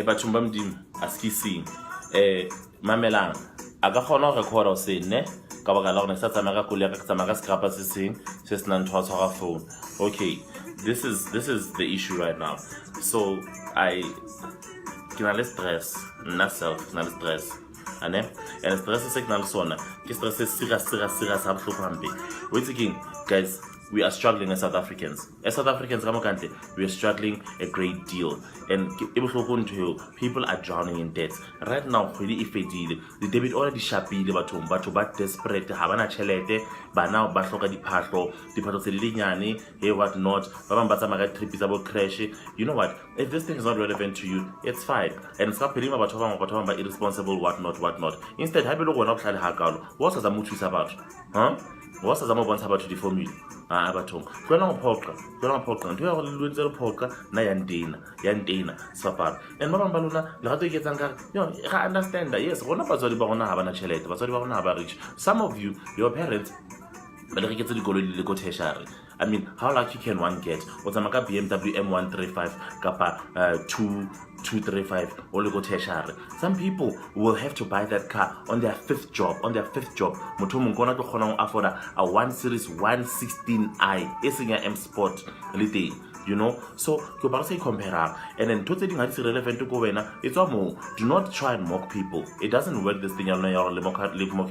bathong ba modimo a se ke seng mamelang a ka kgona go recorda o sene ka baka la gore sa tsamaya ka koloi ya ka ke tsamaya ka scrapper se seng se se nang ntho wa tshwara phone. Okay, this is the issue right now. So ke na le stress nna self, ke na le stress and stress se ke na le sona ke stress se serious ha bohloko hampe. O itse keng guys, we are struggling as South Africans. As South Africans, we are struggling a great deal. And people are drowning in debt. Right now, the debit already sharply, but desperate, havana chelete, but now bashoka di patro selinyani, hey, what not, trip crash. You know what? If this thing is not relevant to you, it's fine. And stop putting about irresponsible, what not. Instead, have a look what is the mood about? Huh? What's the more about the formula? Abatong. Kwana poka. Nto ya go lwetse le poka na yandena sapara. And mama baluna le gato ke tsanga yo ga understand. Yes, gona batswadi ba gona ha bana tšhelete, batswadi ba gona ha ba rich. Some of you, your parents ba le reketse dikoloi le go tertiary. I mean, how lucky can one get? What's a BMW M135 kapa 235 or go tertiary? Some people will have to buy that car on their fifth job. Motho mongwe kona to kgona go afford a 1 Series 116i eseng ya M Sport le teng. You know, so you say compare, and then to thing that's relevant to go wena. It's more. Do not try and mock people. It doesn't work. This thing you're mock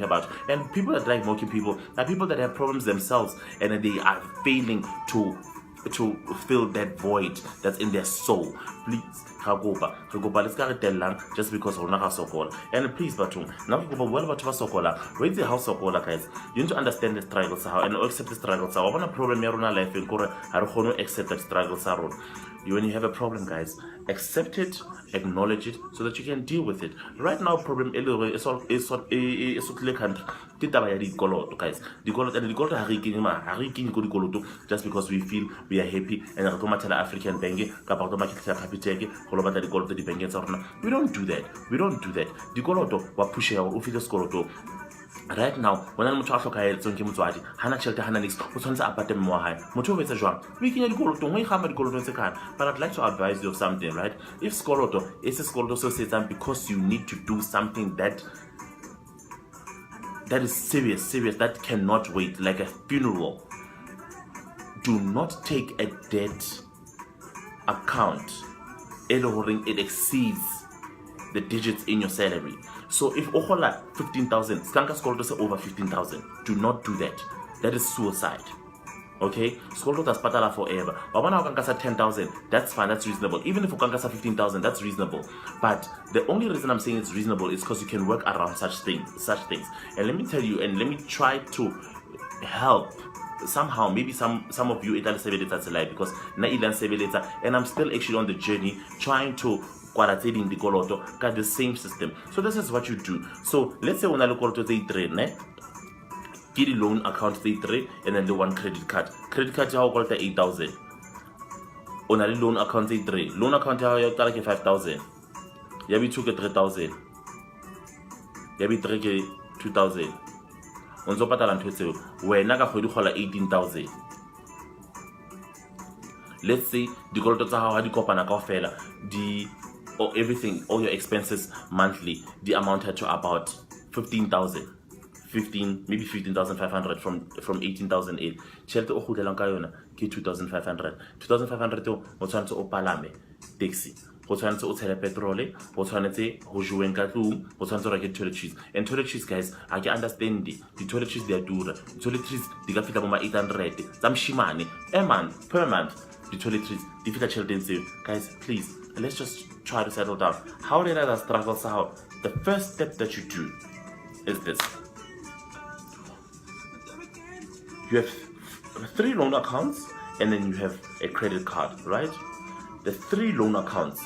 about. And people that like mocking people are people that have problems themselves, and they are failing to fill that void that's in their soul. Please, let's get just because we're not sokola. And please, Batum, now well about sokola. Wait the house sokola, guys. You need to understand the struggles and accept the struggles. I want a problem in life in Korea. I don't accept that struggles are on. When you have a problem, guys, accept it, acknowledge it, so that you can deal with it. Right now, problem is country. Guys, just because we feel we are happy and African banking, we don't do that. Right now, when I'm talking about the Hana Shelter Hananix, what's on the apartment more high, Motovets John, we can go to we have a gold but I'd like to advise you of something, right? If Scoloto is a Scoloto says because you need to do something that is serious, that cannot wait, like a funeral. Do not take a debt account, it exceeds the digits in your salary. So if Ohola 15,000, Skanka Skolto say over 15,000. Do not do that. That is suicide. Okay? Skolto does patala forever. But when Okankasa 10,000, that's fine, that's reasonable. Even if Okankasa 15,000, that's reasonable. But the only reason I'm saying it's reasonable is because you can work around such things. And let me tell you, and let me try to help somehow, maybe some of you because and I'm still actually on the journey trying to quarantine the koloto got the same system. So this is what you do. So let's say when I look to the trade, get the loan account the trade and then the one credit card how call the 8,000 on a loan account the trade loan account how you take 5,000 ya be 3,000 ya be 2,000 on zo patala ntho tseo wena ka kgwedi gola 18,000. Let's say the koloto tsa gago ha di kopana kaofela or everything, all your expenses monthly, the amount to about 15,000, maybe 15,500 from 18,008. Chelte o kgutlelang ka yona ke 2,500. 2,500 o tshwanetse o palame taxi. O tshwanetse o tshele petrol, o tshwanetse go joweng ka tlung, o tshwanetse o reke toilet cheese. And toilet cheese, guys, I can understand the toilet cheese they are dura. Toilet cheese di ka fita mo 800 tsa mshimane per month. The toilet cheese di fita chelte. Guys, please, let's just try to settle down. How did I struggle out? The first step that you do is this. You have 3 loan accounts and then you have a credit card, right? The 3 loan accounts,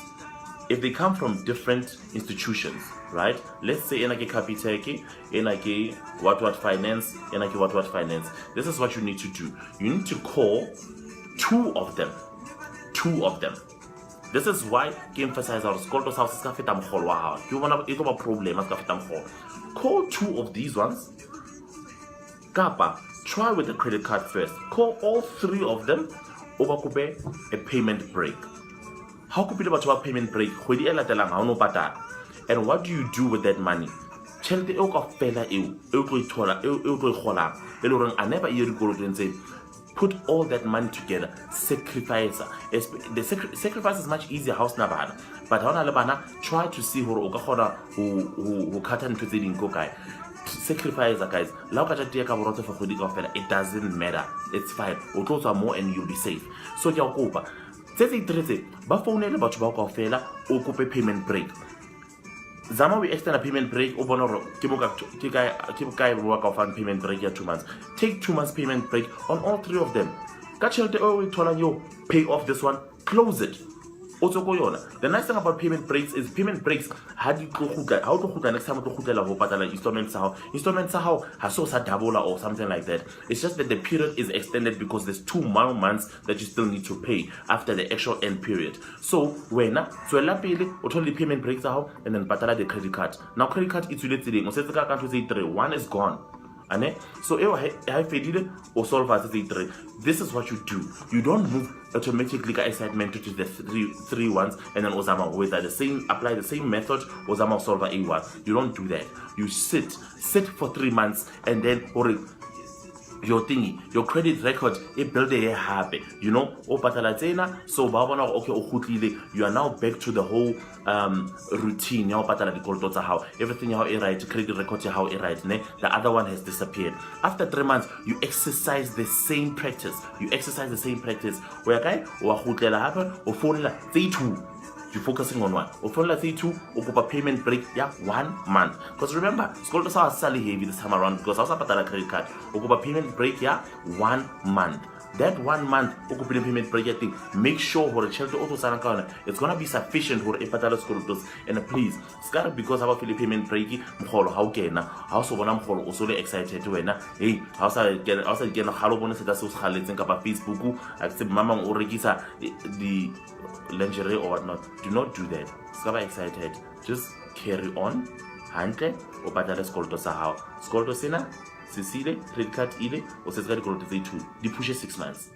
if they come from different institutions, right? Let's say NAK Capiteki, NAK what finance, NAK what finance. This is what you need to do. You need to call 2 of them. This is why I emphasize our Skolto's house is kafeta mkholo wa hao. You wanna it a problem as kafeta mkholo. Call 2 of these ones. Kapa, try with the credit card first. Call all 3 of them. Overkupe a payment break. How could people about payment break? And what do you do with that money? Tjhelete eo kaofela eo o tlo e thola eo o tlo e kgolang e le horeng a never ye dikolotong tse. Put all that money together, sacrifice. The sacrifice is much easier house na bana, but ha ona le bana, try to see hore o ka kgona ho khatha ntho tse ding ko kae. Sacrifice, guys. It doesn't matter. It's fine. O tlo tswa more and you'll be safe. So ke a kopa tse tse itretse ba founela batho ba kaofela o kope payment break. Zama we extend a payment break o bona hore ke bokae bo ka ofang payment break ya 2 months. Take 2 months payment break on all 3 of them. Ka tjhelete o e tholang yo, pay off this one, close it. The nice thing about payment breaks is payment breaks how to next time to installments how has double or something like that. It's just that the period is extended because there's 2 more months that you still need to pay after the actual end period. So when only payment breaks out and then patala the credit card. Now credit card it's related. One is gone. So this is what you do. You don't move automatically assignment to the three ones and then Osama with apply the same method Osama solve A1. You don't do that. You sit for 3 months and then your thingy, your credit record, it build a happy. You know, so you are now back to the whole routine. How everything how it right, credit record how it right. The other one has disappeared. After 3 months, you exercise the same practice. Where happen or you're focusing on one. Or for let's say 2, or payment break, 1 month. Because remember, school does our salary heavy this time around because I was a credit card. Or payment break, 1 month. That 1 month, payment break, make sure for the child to auto it's gonna be sufficient for a patala school and please, scar because our payment break, how can I also when I'm also excited to hey, also get a hollow bonus that so think about Facebook, accept mama or regisa the lingerie or whatnot. Do not do that. Scar excited. Just carry on. Handle or patala school to Sahau. School to Sina. Cecile, credit card ile, or says credit card to 2. They push 6 months.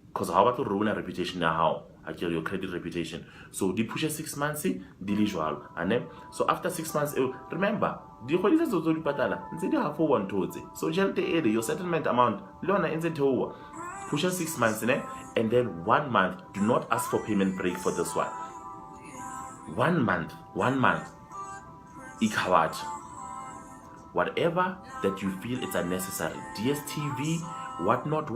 Because how about to ruin a reputation now? How? Actually, your credit reputation. So they push 6 months, the usual. And then, so after 6 months, remember, the holidays also do patala. Instead, you have 1 towards it. So, your settlement amount, loan instead over. Push 6 months, and then 1 month. Do not ask for payment break for this one. 1 month. Ikawat. Whatever that you feel it's unnecessary, DSTV, whatnot,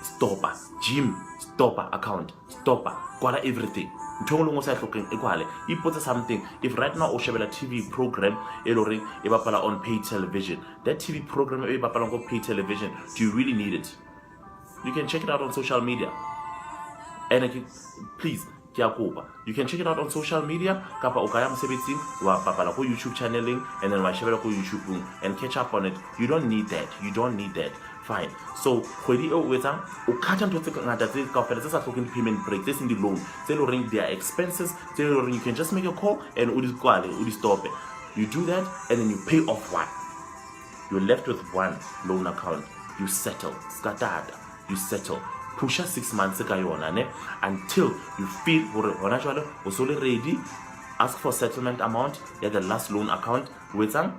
stopper, gym, stopper, account, stopper, quala everything. He puts something. If right now Oshabela TV program on paid television, that TV program on paid television, do you really need it? You can check it out on social media. And please. You can check it out on social media. Kapa ukaya msebetsi wa papala ko YouTube channeling and then washebela ko YouTube and catch up on it. You don't need that. Fine. So khwedi o wetsa o khatha ntho tse ngata tse ka fela tse sa tlhokeng payment break, this in the loan. Tse lo ring their expenses. Tse lo ring you can just make a call and udi stop it. You do that and then you pay off one. You're left with one loan account. You settle. Skatada. You settle. Push 6 months until you feel you're ready. Ask for settlement amount. The last loan account with some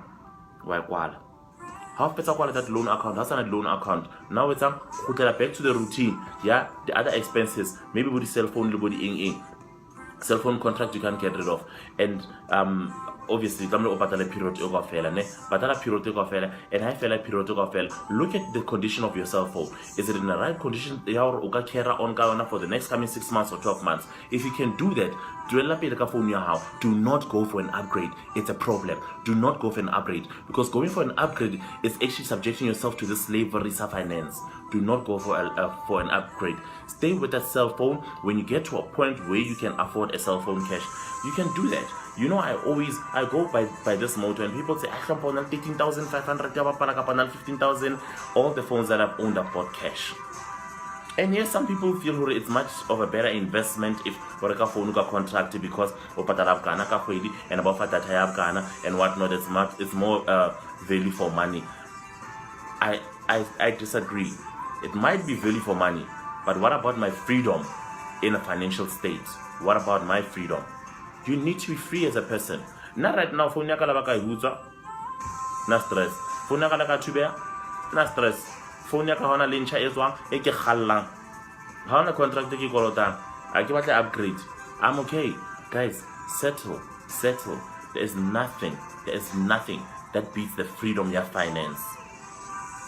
half better quality that loan account. That's not a loan account. Now it's back to the routine. The other expenses, maybe with the cell phone, cell phone contract you can't get rid of, and obviously period and I feel like period look at the condition of your cell phone. Is it in the right condition for the next coming 6 months or 12 months? If you can do that, do not go for an upgrade. It's a problem. Do not go for an upgrade, because going for an upgrade is actually subjecting yourself to the slavery of finance. Do not go for an upgrade. Stay with that cell phone. When you get to a point where you can afford a cell phone cash, you can do that. You know, I go by this motto, and people say, I can pay 13,500, 15,000. All the phones that I've owned are bought cash. And yes, some people feel it's much of a better investment if a phone contract, because and about that and whatnot. It's more value for money. I disagree. It might be value for money, But what about my freedom in a financial state? What about my freedom? You need to be free as a person. Not right now, phone yaka la baka hutsa, na stress. Phone yaka la ka tubea, na stress. Phone yaka hona lincha ezwang, eke khallang. Hona contract ki kolotang, I give a upgrade. I'm okay. Guys, settle. There is nothing that beats the freedom you finance.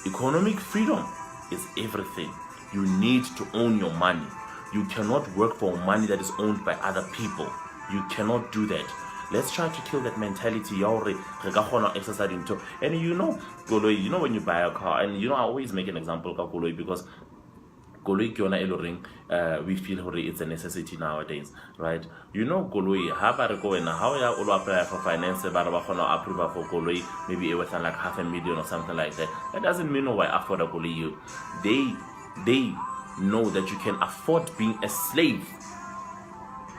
Economic freedom is everything. You need to own your money. You cannot work for money that is owned by other people. You cannot do that. Let's try to kill that mentality. And you know, when you buy a car, and I always make an example of Goloi because Goloi kiona eloring, we feel it's a necessity nowadays, right? Goloi, how ya ulu apply for finance, but approve for Goloi, maybe worth like $500,000 or something like that. That doesn't mean why afford a Goloi. They know that you can afford being a slave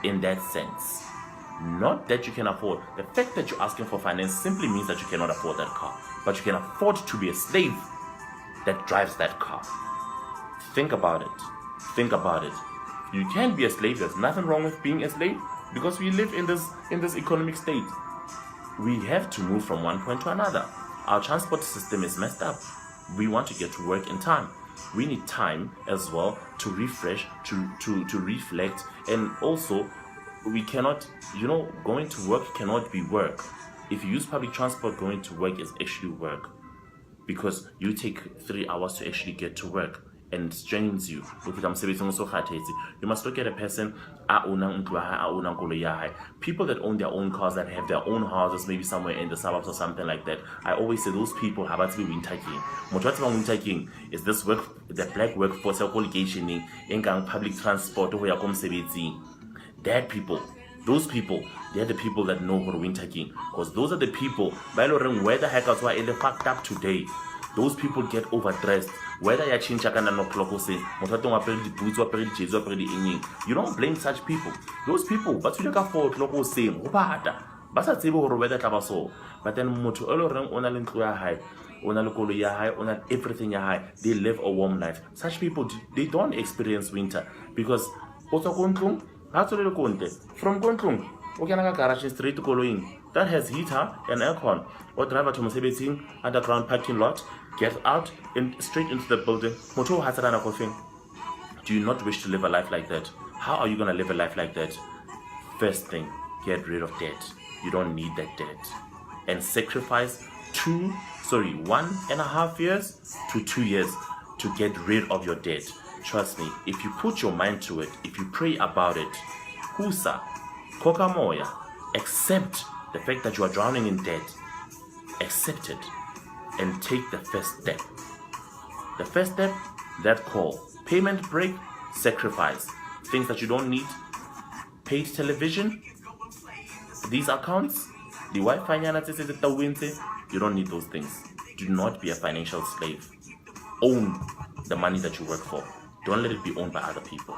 in that sense. Not that you can afford. The fact that you're asking for finance simply means that you cannot afford that car, but you can afford to be a slave that drives that car. Think about it. You can be a slave. There's nothing wrong with being a slave because we live in this economic state. We have to move from one point to another. Our transport system is messed up. We want to get to work in time. We need time as well to refresh, to reflect, and also we cannot, going to work cannot be work. If you use public transport, going to work is actually work because you take 3 hours to actually get to work. And strains you. You must look at a person, people that own their own cars, that have their own houses, maybe somewhere in the suburbs or something like that. I always say those people have to be winter king. Is this the black workforce obligation in public transport? Those people, they're the people that know what winter king. Because those are the people, where the heck are they fucked up today? Those people get overdressed. Whether you change no clock or say, you don't blame such people. Those people, but you look for clock or say, but then everything they live a warm life. Such people, they don't experience winter because from Kontlung, garage straight to Koloing that has heater and aircon, or driver to Maseko underground parking lot, get out and straight into the building. Do you not wish to live a life like that? How are you going to live a life like that? First thing, get rid of debt. You don't need that debt. And sacrifice 1.5 years to 2 years to get rid of your debt. Trust me, if you put your mind to it, if you pray about it, Husa, Kokamoya, accept the fact that you are drowning in debt. Accept it and take the first step. The first step, that call. Payment break, sacrifice. Things that you don't need. Paid television, these accounts, the Wi-Fi, you don't need those things. Do not be a financial slave. Own the money that you work for. Don't let it be owned by other people.